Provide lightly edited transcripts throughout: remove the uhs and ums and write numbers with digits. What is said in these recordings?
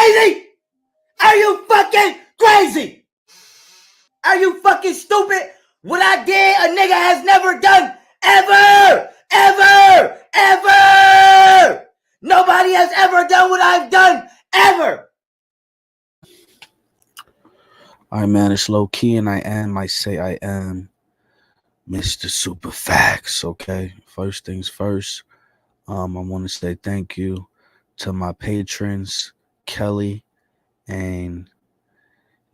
crazy? Are you fucking crazy? Are you fucking stupid? What I did, a nigga has never done ever, ever, ever. Nobody has ever done what I've done ever. I manage low key, and I say I am Mr. Super Facts. Okay, first things first. I want to say thank you to my patrons, Kelly and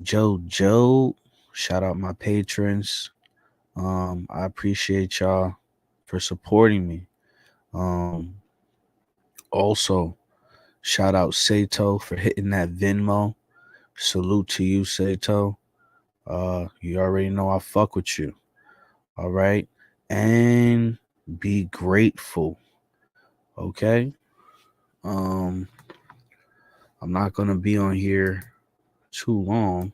Joe. Shout out my patrons. I appreciate y'all for supporting me. Also, shout out Sato for hitting that Venmo. Salute to you, Sato. You already know I fuck with you. All right. And be grateful. Okay. I'm not gonna be on here too long.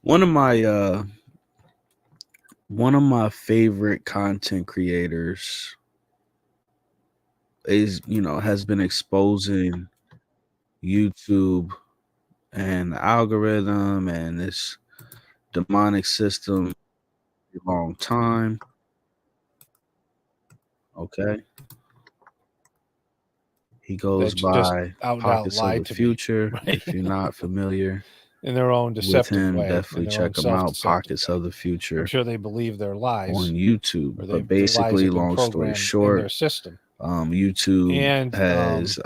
One of my favorite content creators is, has been exposing YouTube and the algorithm and this demonic system for a long time. Okay. He goes by Pockets of the Future. Me, right? If you're not familiar in their own deceptive with him, way, definitely check him out. Pockets of the Future. I'm sure they believe their lies on YouTube. or But basically, long story short, in their system. YouTube and has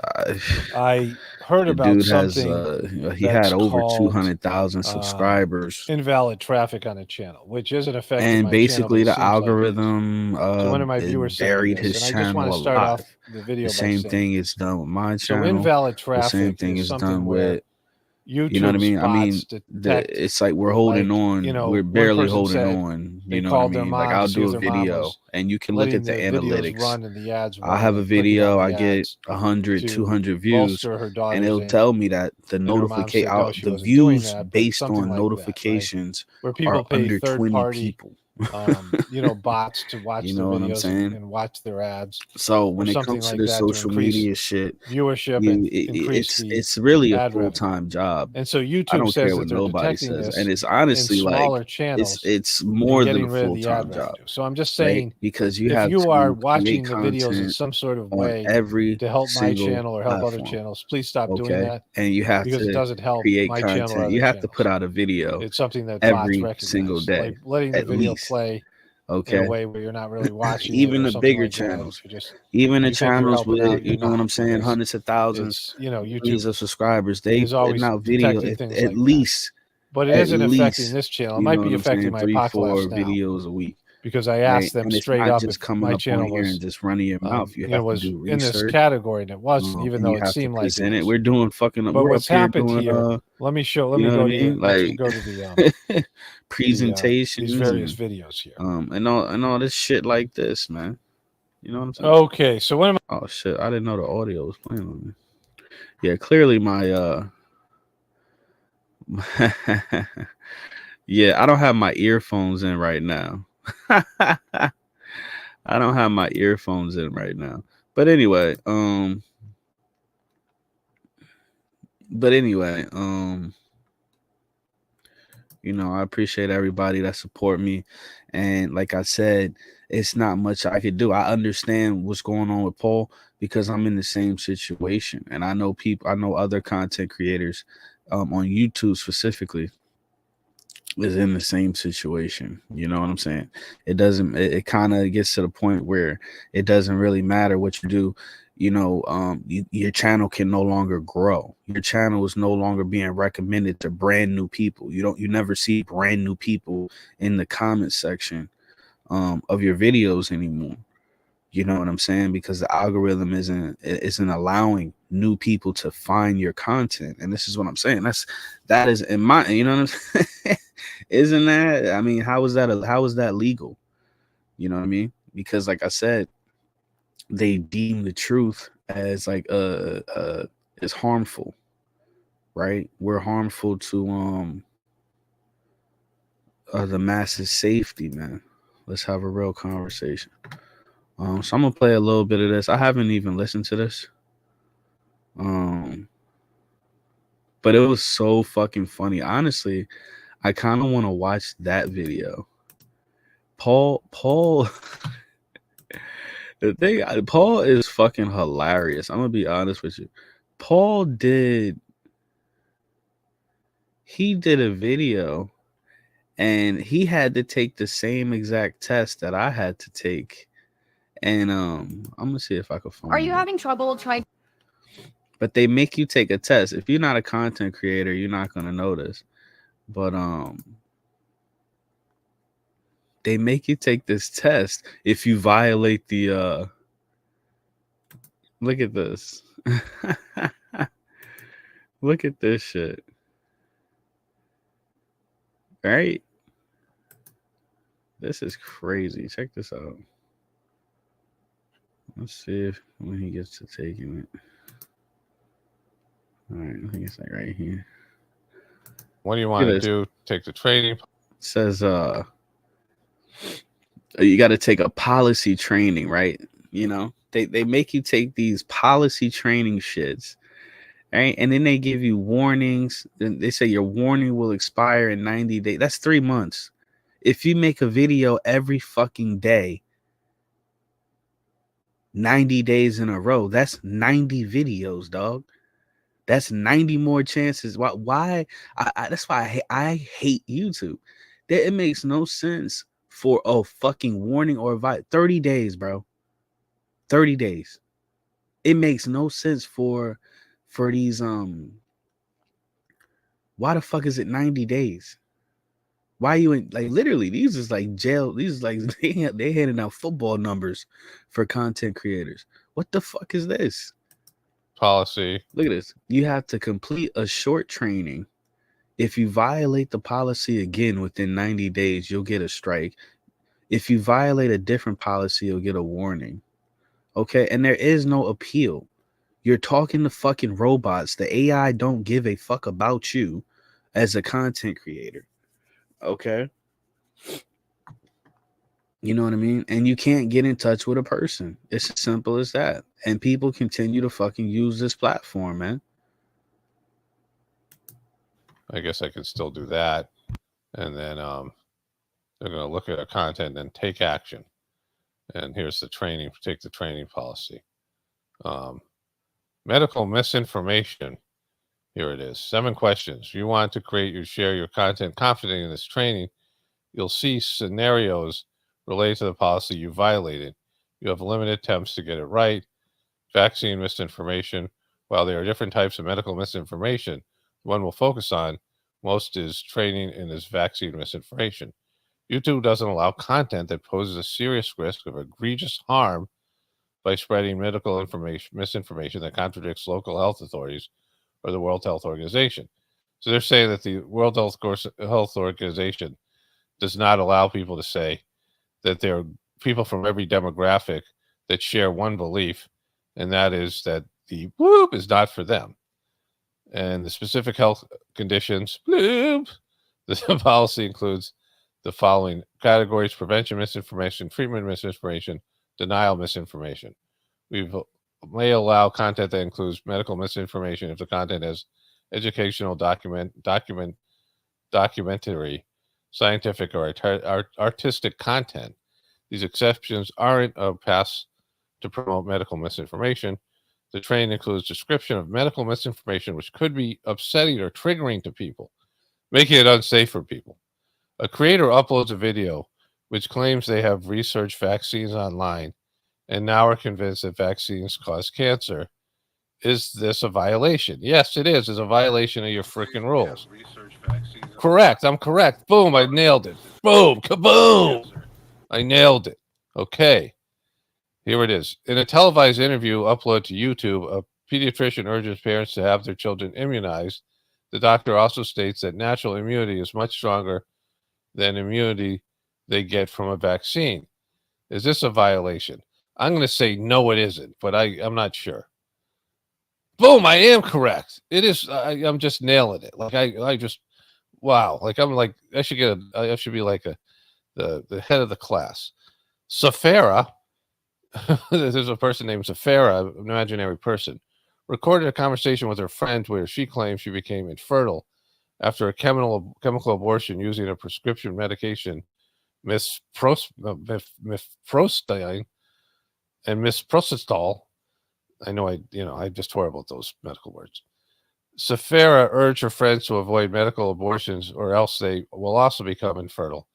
I heard the about dude has something he had over called, 200,000 subscribers. Invalid traffic on a channel, which isn't affecting And my basically channel, the algorithm so one of my viewers buried his and I just want channel to start alive. off the video The by same saying, thing is done with my so channel. invalid The traffic same thing is is something done where with YouTube you know what I mean? I mean, detect, it's like we're holding like, on. you know, We're one barely person holding said on. they You know what I called their mean? Like mom I'll to see do if a their mom video was and you can look letting at the videos analytics. run and the ads I'll have a running and clicking video, on I the get ads 100, to 200 views, bolster her and daughter's it'll aim. tell me that the And her mom said, no, she the wasn't doing views that, but based something on like that, right? notifications Where are people pay under 20 third-party, people. you know, bots to watch You their know what I'm videos saying? and watch their ads, So or when it something comes to like this that, to social increase media shit, viewership and increase it's really a ad revenue. full-time job. And so I YouTube don't care says what that they're nobody detecting says, this and it's in honestly smaller like channels it's and more than getting a rid of the ad full-time job, revenue. So I'm just right? saying, Because you if have you are to watching create the videos in content some sort of on way every to help my single channel or help other platform. channels, please stop doing Okay, that, and you have because it to doesn't help create my channel or content. other You have to put channels. out a video It's something that bots every recognize, single like day, letting the at video least. play in a Okay, way where you're not really watching it even or the something bigger like that. channels, If you're just, even the you think you're channels helping out, with you're you know what not, I'm saying, because hundreds of thousands, it's, you know, millions YouTube of subscribers, they is putting always out video detecting at, things at like that. least But it at isn't affecting least this channel. It you might know be what I'm affecting saying, my 3-4 Apocalypse Now, videos a week, because I right? asked them And it's straight not up just if coming my up on channel here and was, just running your mouth. You you know, have to was do in this research, category, and it wasn't, even and though you it have to seemed like it present it. was. We're doing fucking. But We're up what's here happened doing here? Let me you know what I mean? let's Like go to the presentations these various and videos here. and all this shit like this, man. You know what I'm saying? Okay, so what am I? Oh shit! I didn't know the audio was playing on me. Yeah, clearly my yeah, I don't have my earphones in right now. I don't have my earphones in right now. But anyway, you know, I appreciate everybody that support me. And like I said, it's not much I could do. I understand what's going on with Paul because I'm in the same situation. And I know other content creators on YouTube specifically is in the same situation. You know what I'm saying? It kind of gets to the point where it doesn't really matter what you do. You know, your channel can no longer grow. Your channel is no longer being recommended to brand new people. You never see brand new people in the comment section of your videos anymore. You know what I'm saying? Because the algorithm isn't allowing new people to find your content. And this is what I'm saying. That is in my, you know what I'm saying? Isn't that, I mean, how is that legal? You know what I mean? Because like I said, they deem the truth as like is harmful, right? We're harmful to the masses' safety, man. Let's have a real conversation. So I'm gonna play a little bit of this. I haven't even listened to this. But it was so fucking funny. Honestly, I kind of want to watch that video. Paul, the thing, Paul is fucking hilarious. I'm gonna be honest with you. Paul he did a video, and he had to take the same exact test that I had to take. And I'm gonna see if I can find. Are you having trouble trying? But they make you take a test. If you're not a content creator, you're not gonna know this. But they make you take this test if you violate the look at this. Look at this shit. Right? This is crazy. Check this out. Let's see if when he gets to taking it. All right, I think it's like right here. What do you want to do? Take the training. It says you got to take a policy training, right? You know, they make you take these policy training shits, right? And then they give you warnings. And they say your warning will expire in 90 days. That's 3 months. If you make a video every fucking day, 90 days in a row, that's 90 videos, dog. That's 90 more chances. Why? That's why I hate YouTube. It makes no sense for a fucking warning or advice. 30 days, bro. 30 days. It makes no sense for these why the fuck is it 90 days? Why you in, like, literally these is like jail, these is like they handing out football numbers for content creators. What the fuck is this? Policy. Look at this. You have to complete a short training. If you violate the policy again within 90 days, you'll get a strike. If you violate a different policy, you'll get a warning. Okay, and there is no appeal. You're talking to fucking robots. The AI don't give a fuck about you as a content creator. Okay? You know what I mean? And you can't get in touch with a person. It's as simple as that. And people continue to fucking use this platform, man. I guess I could still do that. And then they're going to look at our content and take action. And here's the training. Take the training policy. Medical misinformation. Here it is. 7 questions. You want to share your content confidently in this training. You'll see scenarios related to the policy you violated. You have limited attempts to get it right. Vaccine misinformation. While there are different types of medical misinformation, the one we'll focus on most is training in this vaccine misinformation. YouTube doesn't allow content that poses a serious risk of egregious harm by spreading medical misinformation that contradicts local health authorities or the World Health Organization. So they're saying that the World Health Organization does not allow people to say that there are people from every demographic that share one belief, and that is that the whoop is not for them. And the specific health conditions, bloop, the policy includes the following categories: prevention misinformation, treatment misinformation, denial misinformation. We may allow content that includes medical misinformation if the content has educational, documentary, scientific, or artistic content. These exceptions aren't a pass to promote medical misinformation. The training includes description of medical misinformation, which could be upsetting or triggering to people, making it unsafe for people. A creator uploads a video which claims they have researched vaccines online and now are convinced that vaccines cause cancer. Is this a violation? Yes, it is. It's a violation of your freaking rules. Correct. I'm correct. Boom. I nailed it. Boom. Kaboom. I nailed it. Okay. Here it is. In a televised interview uploaded to YouTube, a pediatrician urges parents to have their children immunized. The doctor also states that natural immunity is much stronger than immunity they get from a vaccine. Is this a violation? I'm going to say no, it isn't, but I'm not sure. Boom, I am correct. It is. I'm just nailing it. Like I just, wow. Like I'm like, I should be like the head of the class. Safara There's a person named Zafira, an imaginary person, recorded a conversation with her friend where she claims she became infertile after a chemical abortion using a prescription medication, mifprostine and misprostol. I know I'm just horrible at those medical words. Safira urged her friends to avoid medical abortions or else they will also become infertile.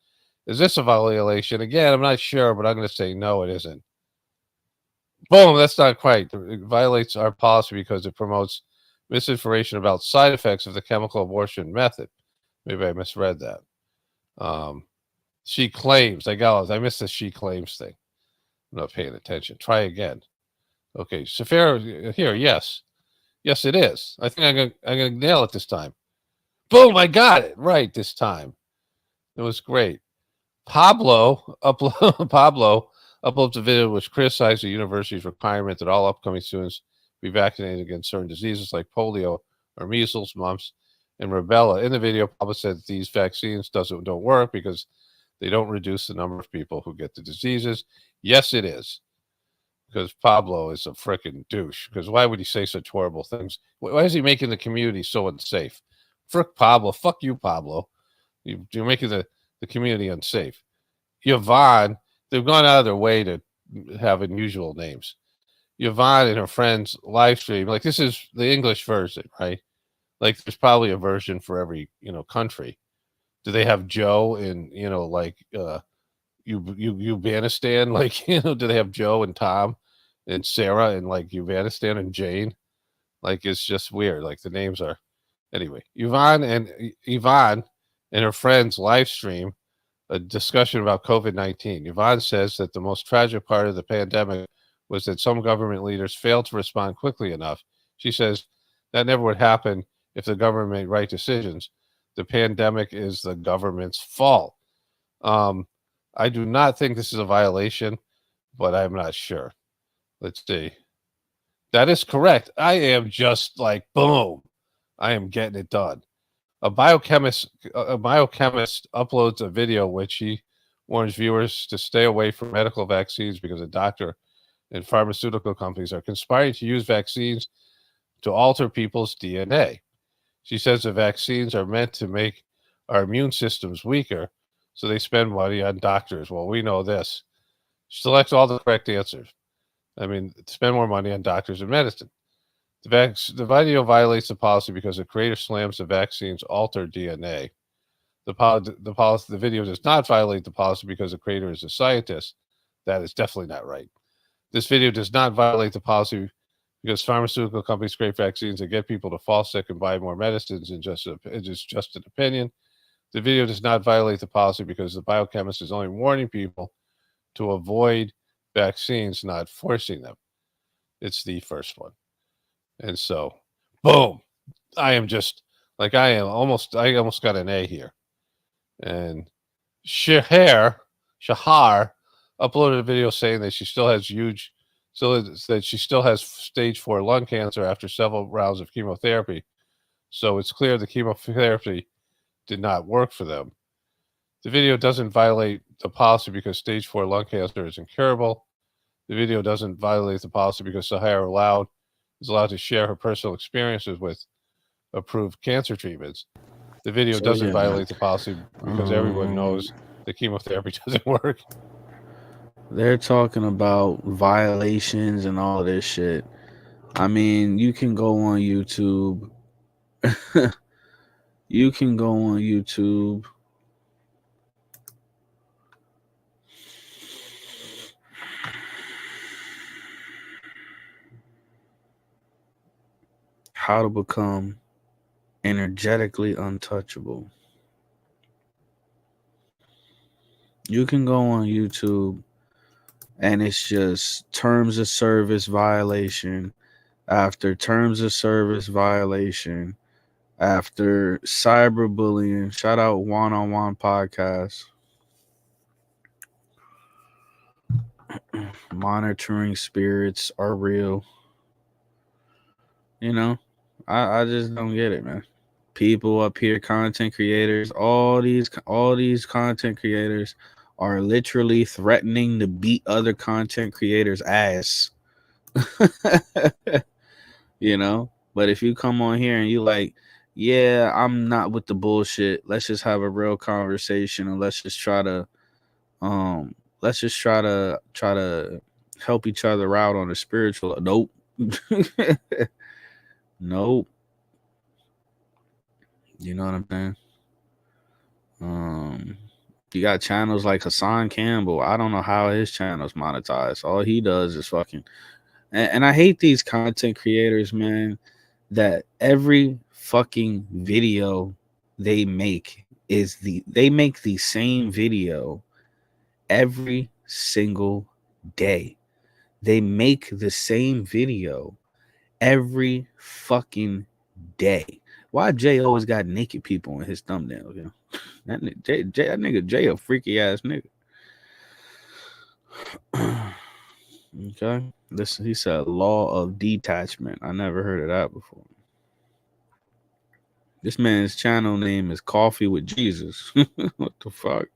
Is this a violation? Again, I'm not sure, but I'm going to say no, it isn't. Boom, that's not quite. It violates our policy because it promotes misinformation about side effects of the chemical abortion method. Maybe I misread that. She claims. I missed the she claims thing. I'm not paying attention. Try again. Okay, Safira here. Yes, it is. I think I'm gonna nail it this time. Boom! I got it right this time. It was great. Pablo uploads a video which criticized the university's requirement that all upcoming students be vaccinated against certain diseases like polio or measles, mumps, and rubella. In the video, Pablo said that these vaccines don't work because they don't reduce the number of people who get the diseases. Yes, it is. Because Pablo is a freaking douche. Because why would he say such horrible things? Why is he making the community so unsafe? Frick Pablo. Fuck you, Pablo. You're making the community unsafe. Yvonne, they've gone out of their way to have unusual names. Yvonne and her friends live stream, like this is the English version, right? Like there's probably a version for every, country. Do they have Joe in, like Ubanistan? Like, do they have Joe and Tom and Sarah and like Ubanistan and Jane? Like it's just weird. Like the names are anyway. Yvonne and her friends live stream a discussion about COVID-19. Yvonne says that the most tragic part of the pandemic was that some government leaders failed to respond quickly enough. She says that never would happen if the government made right decisions. The pandemic is the government's fault. I do not think this is a violation, but I'm not sure. Let's see. That is correct. I am just like, boom. I am getting it done. A biochemist uploads a video which he warns viewers to stay away from medical vaccines because a doctor and pharmaceutical companies are conspiring to use vaccines to alter people's DNA. She says the vaccines are meant to make our immune systems weaker, so they spend money on doctors. Well, we know this. She selects all the correct answers. I mean, spend more money on doctors and medicine. The video violates the policy because the creator slams the vaccine's altered DNA. The video does not violate the policy because the creator is a scientist. That is definitely not right. This video does not violate the policy because pharmaceutical companies create vaccines that get people to fall sick and buy more medicines. It is just an opinion. The video does not violate the policy because the biochemist is only warning people to avoid vaccines, not forcing them. It's the first one. And so, boom, I almost got an A here. And Shahar uploaded a video saying that she still has stage 4 lung cancer after several rounds of chemotherapy. So it's clear the chemotherapy did not work for them. The video doesn't violate the policy because stage 4 lung cancer is incurable. The video doesn't violate the policy because Sahara is allowed to share her personal experiences with approved cancer treatments. The video doesn't violate the policy because everyone knows the chemotherapy doesn't work. They're talking about violations and all this shit. I mean, you can go on YouTube. How to become energetically untouchable. You can go on YouTube and it's just terms of service violation after terms of service violation after cyberbullying. Shout out One-on-One Podcast. Monitoring spirits are real. I just don't get it, man. People up here, content creators, all these content creators are literally threatening to beat other content creators' ass. You know? But if you come on here and you like, yeah, I'm not with the bullshit. Let's just have a real conversation and let's just try to help each other out on a spiritual. Nope. Nope. You know what I'm saying? You got channels like Hassan Campbell. I don't know how his channel's monetized. All he does is fucking and I hate these content creators, man, that every fucking video they make they make the same video every single day. They make the same video every fucking day. Why Jay always got naked people in his thumbnail? You know, that nigga Jay a freaky ass nigga. Okay, listen, he said law of detachment. I never heard of that before. This man's channel name is Coffee with Jesus. What the fuck?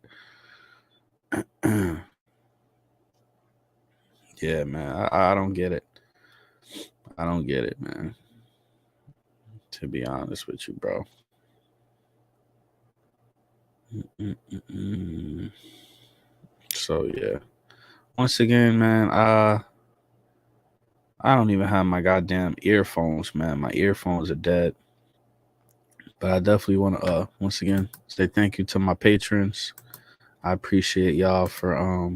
Yeah, man, I don't get it. I don't get it, man. To be honest with you, bro. So yeah. Once again, man, I don't even have my goddamn earphones, man. My earphones are dead. But I definitely want to once again say thank you to my patrons. I appreciate y'all for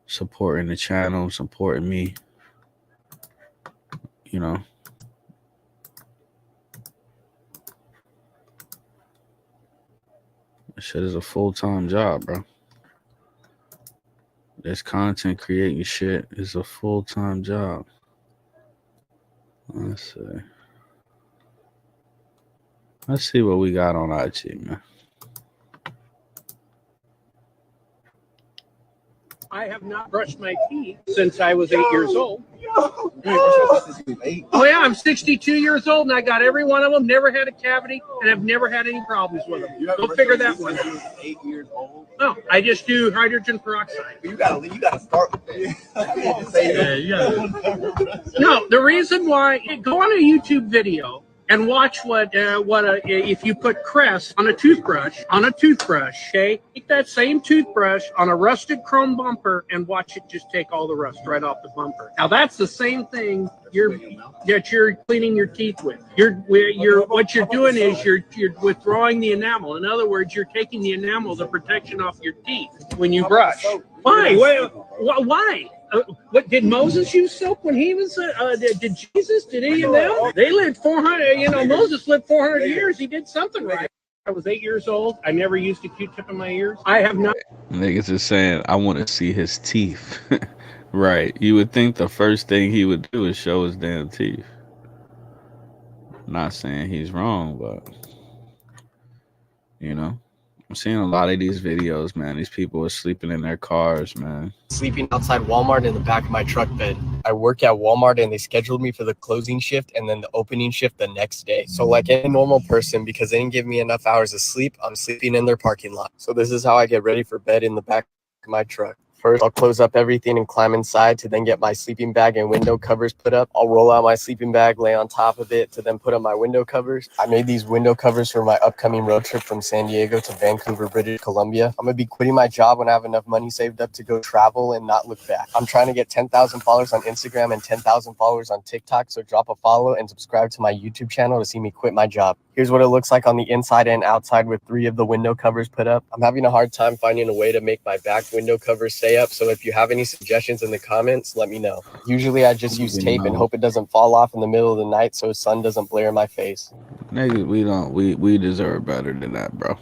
supporting the channel, supporting me. You know. This shit is a full-time job, bro. This content creating shit is a full-time job. Let's see what we got on IG, man. I have not brushed my teeth since I was 8 years old. Oh yeah, I'm 62 years old and I got every one of them. Never had a cavity and I've never had any problems with them. Go figure that one out. 8 years old. No, I just do hydrogen peroxide. You gotta start with that. No, the reason why, go on a YouTube video and watch if you put Crest on a toothbrush, okay? Take that same toothbrush on a rusted chrome bumper and watch it just take all the rust right off the bumper. Now that's the same thing you're cleaning your teeth with. What you're doing is you're withdrawing the enamel. In other words, you're taking the enamel, the protection off your teeth when you brush. Why? Why? What did Moses use soap when he was? Did Jesus? Did any of them? They lived 400. You know, Moses lived 400 years. He did something right. I was 8 years old. I never used a Q-tip in my ears. I have not. Niggas is saying, I want to see his teeth. Right. You would think the first thing he would do is show his damn teeth. Not saying he's wrong, but you know. I'm seeing a lot of these videos, man. These people are sleeping in their cars, man. Sleeping outside Walmart in the back of my truck bed. I work at Walmart and they scheduled me for the closing shift and then the opening shift the next day. So like any normal person, because they didn't give me enough hours of sleep, I'm sleeping in their parking lot. So this is how I get ready for bed in the back of my truck. First, I'll close up everything and climb inside to then get my sleeping bag and window covers put up. I'll roll out my sleeping bag, lay on top of it to then put up my window covers. I made these window covers for my upcoming road trip from San Diego to Vancouver, British Columbia. I'm going to be quitting my job when I have enough money saved up to go travel and not look back. I'm trying to get 10,000 followers on Instagram and 10,000 followers on TikTok, so drop a follow and subscribe to my YouTube channel to see me quit my job. Here's what it looks like on the inside and outside with 3 of the window covers put up. I'm having a hard time finding a way to make my back window covers stay up, so if you have any suggestions in the comments, let me know. Usually I just use tape and hope it doesn't fall off in the middle of the night so the sun doesn't blare in my face. Nigga, we deserve better than that, bro.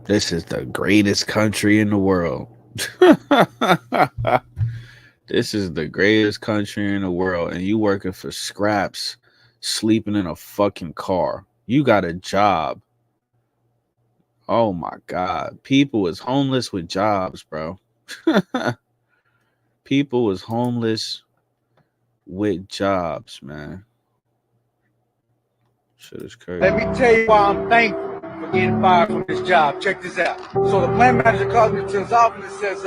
This is the greatest country in the world. This is the greatest country in the world, and you working for scraps, sleeping in a fucking car. You got a job. Oh my God. People is homeless with jobs, bro. People is homeless with jobs, man. Shit is crazy. Let me tell you why I'm thankful. for getting fired from this job. Check this out. So the plant manager calls me to his office and says,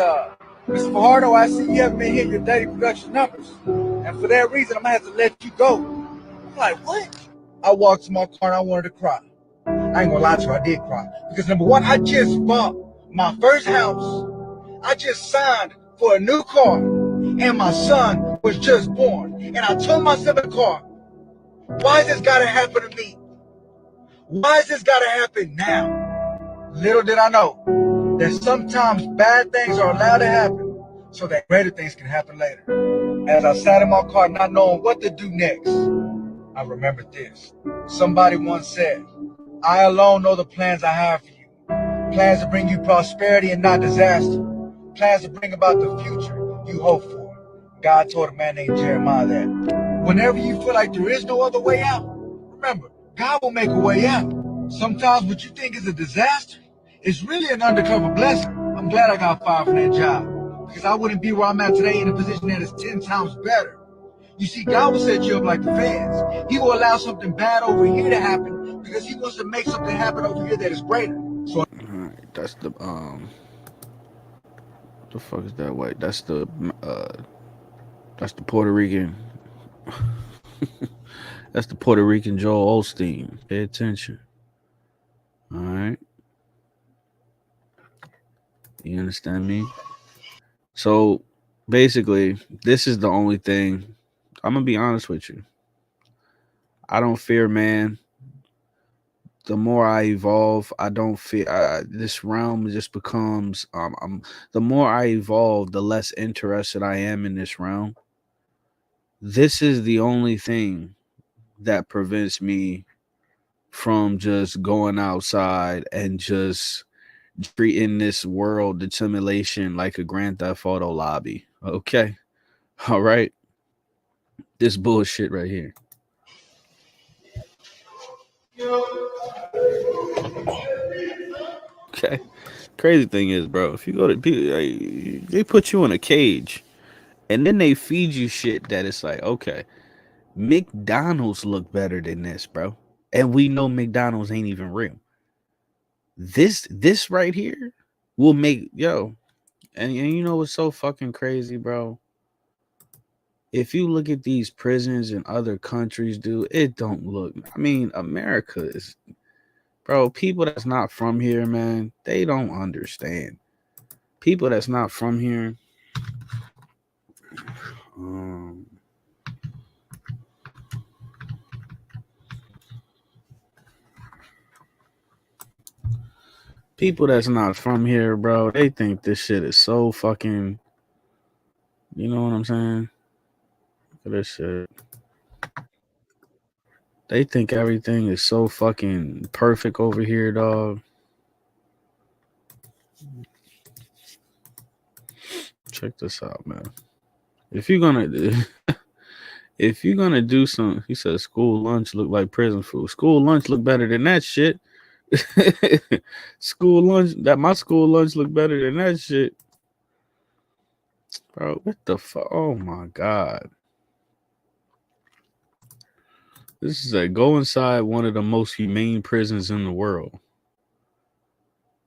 Mr. Fajardo, I see you haven't been hitting your daily production numbers. And for that reason, I'm going to have to let you go. I'm like, what? I walked to my car and I wanted to cry. I ain't gonna lie to you, I did cry. Because number one, I just bought my first house. I just signed for a new car. And my son was just born. And I told myself in the car, why has this gotta happen to me? Why has this gotta happen now? Little did I know that sometimes bad things are allowed to happen so that greater things can happen later. As I sat in my car not knowing what to do next, I remembered this. Somebody once said, I alone know the plans I have for you. Plans to bring you prosperity and not disaster. Plans to bring about the future you hope for. God told a man named Jeremiah that. Whenever you feel like there is no other way out, remember, God will make a way out. Sometimes what you think is a disaster is really an undercover blessing. I'm glad I got fired from that job because I wouldn't be where I'm at today in a position that is 10 times better. You see, God will set you up like the feds. He will allow something bad over here to happen because he wants to make something happen over here that is greater. So, All right, that's the what the fuck is that white? That's the Puerto Rican. That's the Puerto Rican Joel Osteen. Pay attention. All right. You understand me? So basically, this is the only thing. I'm gonna be honest with you. I don't fear man. The more I evolve, I don't fear. This realm just becomes. The more I evolve, the less interested I am in this realm. This is the only thing that prevents me from just going outside and just treating this world, the simulation, like a Grand Theft Auto lobby. Okay, all right. This bullshit right here. Okay. Crazy thing is, bro, if you go to they put you in a cage and then they feed you shit that it's like, okay, McDonald's look better than this, bro. And we know McDonald's ain't even real. This right here will make and you know what's so fucking crazy, bro? If you look at these prisons in other countries, dude, it don't look. I mean, America is, bro, people that's not from here, man, they don't understand. People that's not from here, people that's not from here, bro, they think this shit is so fucking, you know what I'm saying? Look at this shit. They think everything is so fucking perfect over here, dog. Check this out, man. If you're gonna do some, he said school lunch look like prison food. School lunch look better than that shit. My school lunch look better than that shit. Bro, what the fuck? Oh my god. This is go inside one of the most humane prisons in the world.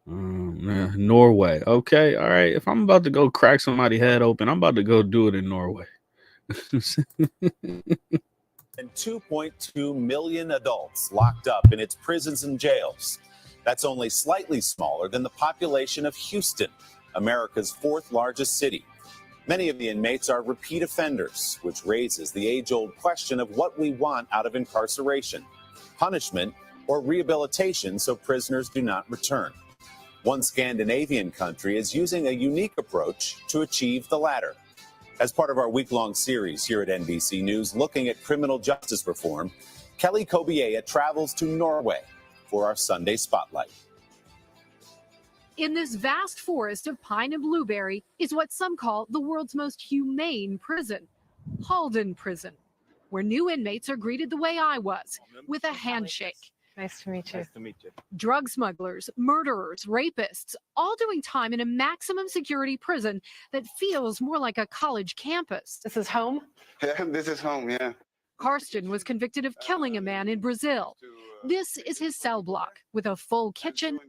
Norway. Okay, all right. If I'm about to go crack somebody's head open, I'm about to go do it in Norway. And 2.2 million adults locked up in its prisons and jails. That's only slightly smaller than the population of Houston, America's fourth largest city. Many of the inmates are repeat offenders, which raises the age-old question of what we want out of incarceration, punishment or rehabilitation so prisoners do not return. One Scandinavian country is using a unique approach to achieve the latter. As part of our week-long series here at NBC News looking at criminal justice reform, Kelly Kobiea travels to Norway for our Sunday Spotlight. In this vast forest of pine and blueberry is what some call the world's most humane prison, Halden Prison, where new inmates are greeted the way I was, with a handshake. Nice to meet you. Nice to meet you. Drug smugglers, murderers, rapists, all doing time in a maximum security prison that feels more like a college campus. This is home? Yeah, this is home, yeah. Karsten was convicted of killing a man in Brazil. This is his cell block with a full kitchen,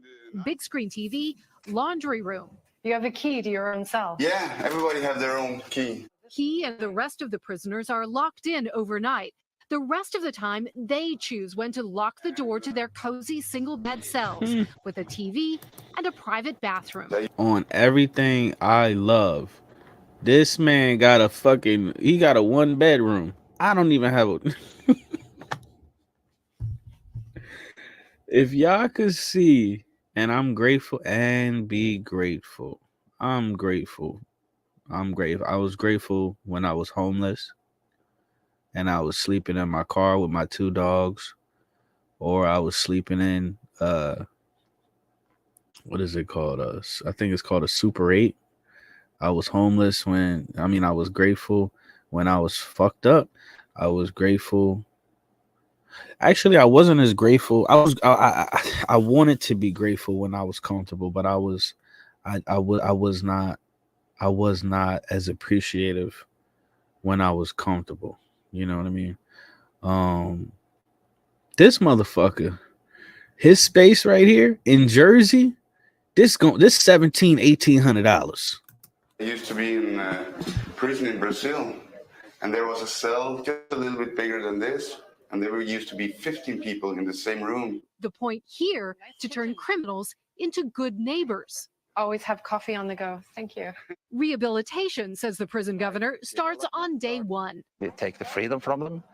big screen TV, laundry room. You have a key to your own cell. Yeah, everybody have their own key. He and the rest of the prisoners are locked in overnight. The rest of the time, they choose when to lock the door to their cozy single-bed cells with a TV and a private bathroom. On everything I love, this man got a 1-bedroom. I don't even have a... If y'all could see, and I'm grateful and be grateful. I'm grateful. I was grateful when I was homeless and I was sleeping in my car with my 2 dogs, or I was sleeping in what is it called? I think it's called a Super 8. I was homeless I was grateful when I was fucked up. I was grateful. Actually, I wasn't as grateful. I wanted to be grateful when I was comfortable, but I was not as appreciative when I was comfortable. You know what I mean? This motherfucker, his space right here in Jersey, this $1,800. I used to be in prison in Brazil, and there was a cell just a little bit bigger than this, and there used to be 15 people in the same room. The point here to turn criminals into good neighbors. Always have coffee on the go. Thank you. Rehabilitation, says the prison governor, starts on day 1. We take the freedom from them,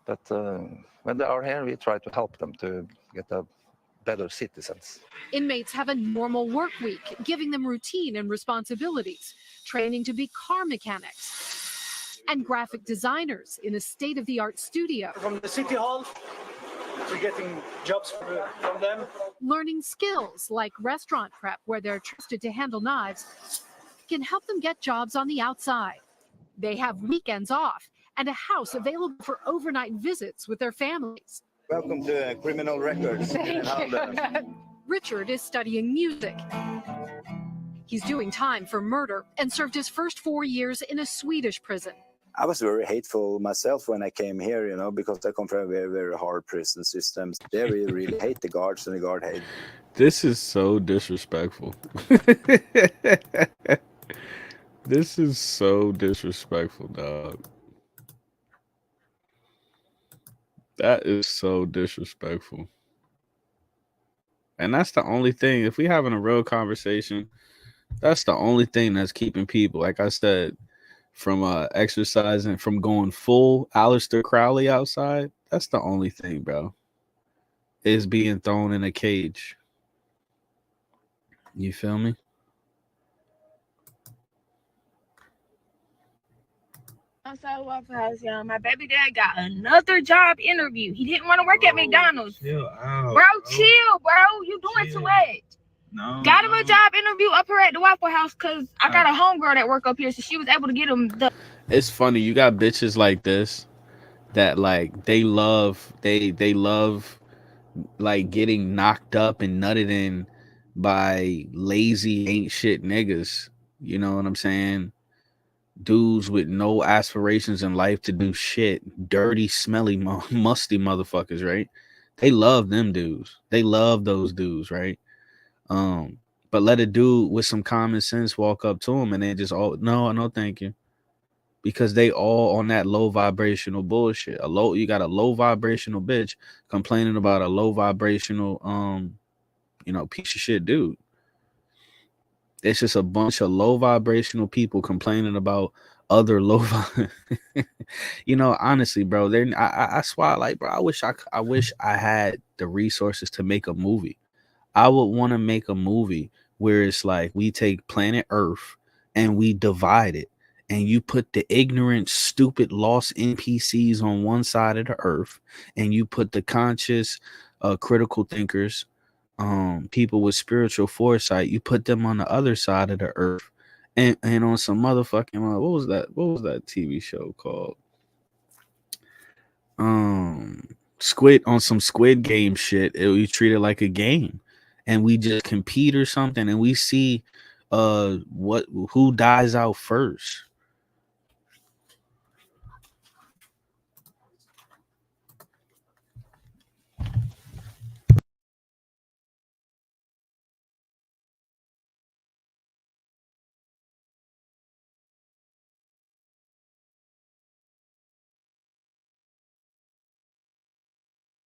but when they are here, we try to help them to get a better citizens. Inmates have a normal work week, giving them routine and responsibilities, training to be car mechanics and graphic designers in a state-of-the-art studio. From the city hall, we're getting jobs from them. Learning skills like restaurant prep, where they're trusted to handle knives, can help them get jobs on the outside. They have weekends off and a house available for overnight visits with their families. Welcome to Criminal Records. Richard is studying music. He's doing time for murder and served his first 4 years in a Swedish prison. I was very hateful myself when I came here, because I come from a very, very hard prison systems. They really hate the guards, and the guard hate. This is so disrespectful. This is so disrespectful, dog. That is so disrespectful. And that's the only thing. If we having a real conversation, that's the only thing that's keeping people, like I said, from exercising, from going full Aleister Crowley outside. That's the only thing, bro, is being thrown in a cage. You feel me? outside Waffle House, y'all. My baby dad got another job interview. He didn't want to work at McDonald's. Chill out, bro, chill, bro. You doing too much. No. Got him a job interview up here at the Waffle House because I got a homegirl that work up here, so she was able to get him the. It's funny, you got bitches like this that like they love like getting knocked up and nutted in by lazy ain't shit niggas. You know what I'm saying? Dudes with no aspirations in life to do shit, dirty, smelly, musty motherfuckers, right? They love them dudes. They love those dudes, right? But let a dude with some common sense walk up to him and they just all no, thank you. Because they all on that low vibrational bullshit. You got a low vibrational bitch complaining about a low vibrational piece of shit dude. It's just a bunch of low vibrational people complaining about other low honestly, bro, I swear, like, bro, I wish I had the resources to make a movie. I would want to make a movie where it's like we take planet Earth and we divide it, and you put the ignorant, stupid, lost NPCs on one side of the earth, and you put the conscious, critical thinkers, people with spiritual foresight, you put them on the other side of the earth, and on some motherfucking what was that TV show called? Squid Game shit. We treat it like a game, and we just compete or something, and we see who dies out first.